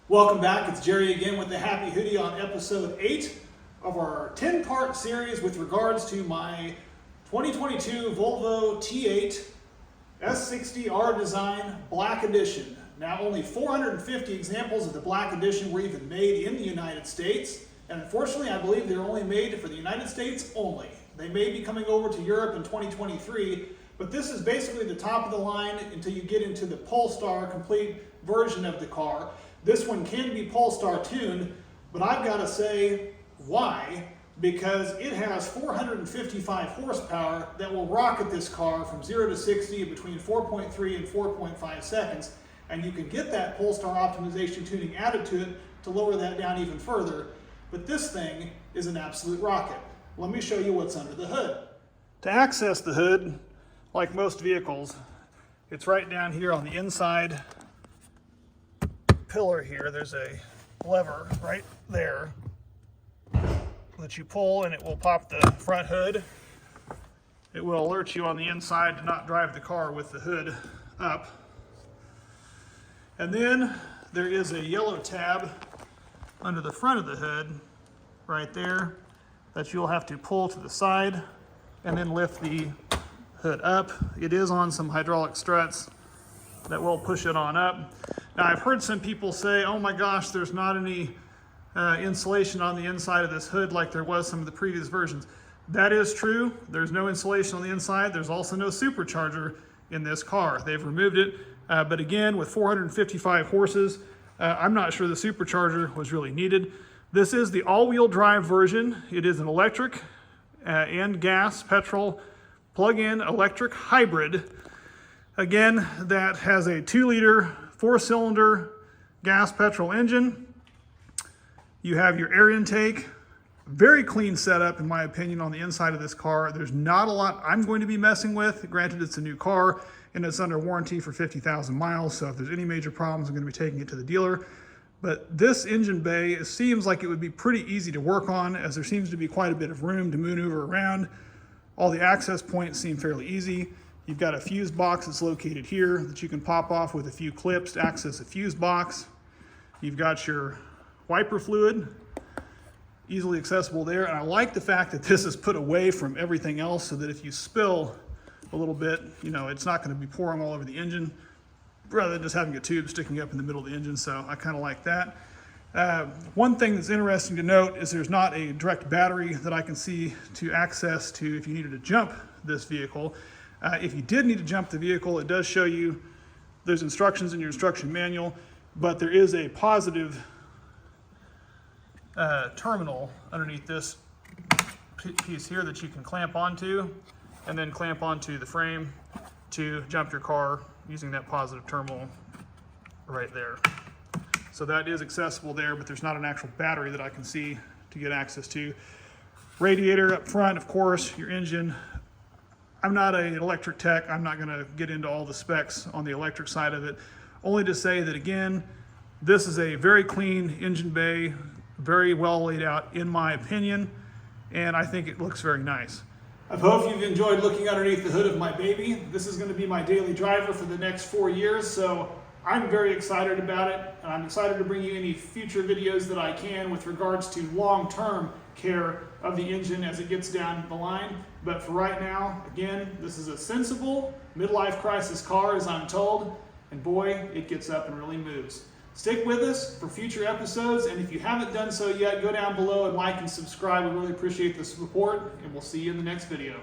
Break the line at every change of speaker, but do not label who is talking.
Welcome back, it's Jerry again with the Happy Hoodie on episode 8 of our 10-part series with regards to my 2022 Volvo T8 S60 R Design Black Edition. Now only 450 examples of the Black Edition were even made in the United States, and unfortunately I believe they're only made for the United States only. They may be coming over to Europe in 2023, but this is basically the top of the line until you get into the Polestar complete version of the car. This one can be Polestar tuned, but I've got to say why, because it has 455 horsepower that will rocket this car from 0 to 60 in between 4.3 and 4.5 seconds, and you can get that Polestar optimization tuning added to it to lower that down even further, but this thing is an absolute rocket. Let me show you what's under the hood. To access the hood, like most vehicles, it's right down here on the inside pillar here. There's a lever right there that you pull and it will pop the front hood. It will alert you on the inside to not drive the car with the hood up. And then there is a yellow tab under the front of the hood right there that you'll have to pull to the side and then lift the hood up. It is on some hydraulic struts that will push it on up. Now I've heard some people say, oh my gosh, there's not any insulation on the inside of this hood like there was some of the previous versions. That is true. There's no insulation on the inside. There's also no supercharger in this car. They've removed it, but again, with 455 horses, I'm not sure the supercharger was really needed. This is the all-wheel drive version. It is an electric and gas, petrol, plug-in electric hybrid. Again, that has a 2-liter, 4-cylinder gas petrol engine. You have your air intake. Very clean setup, in my opinion, on the inside of this car. There's not a lot I'm going to be messing with. Granted, it's a new car and it's under warranty for 50,000 miles, so if there's any major problems, I'm going to be taking it to the dealer. But this engine bay, it seems like it would be pretty easy to work on, as there seems to be quite a bit of room to maneuver around. All the access points seem fairly easy. You've got a fuse box that's located here that you can pop off with a few clips to access a fuse box. You've got your wiper fluid, easily accessible there. And I like the fact that this is put away from everything else so that if you spill a little bit, you know, it's not going to be pouring all over the engine, rather than just having a tube sticking up in the middle of the engine. So I kind of like that. One thing that's interesting to note is there's not a direct battery that I can see to access to if you needed to jump this vehicle. If you did need to jump the vehicle, it does show you, there's instructions in your instruction manual, but there is a positive terminal underneath this piece here that you can clamp onto and then clamp onto the frame to jump your car using that positive terminal right there. So that is accessible there, but there's not an actual battery that I can see to get access to. Radiator up front, of course, your engine. I'm not an electric tech. I'm not going to get into all the specs on the electric side of it. Only to say that, again, this is a very clean engine bay, very well laid out in my opinion, and I think it looks very nice. I hope you've enjoyed looking underneath the hood of my baby. This is going to be my daily driver for the next 4 years, so I'm very excited about it, and I'm excited to bring you any future videos that I can with regards to long-term care of the engine as it gets down the line. But for right now, again, this is a sensible midlife crisis car, as I'm told, and boy, it gets up and really moves. Stick with us for future episodes, and if you haven't done so yet, go down below and like and subscribe. We really appreciate the support, and we'll see you in the next video.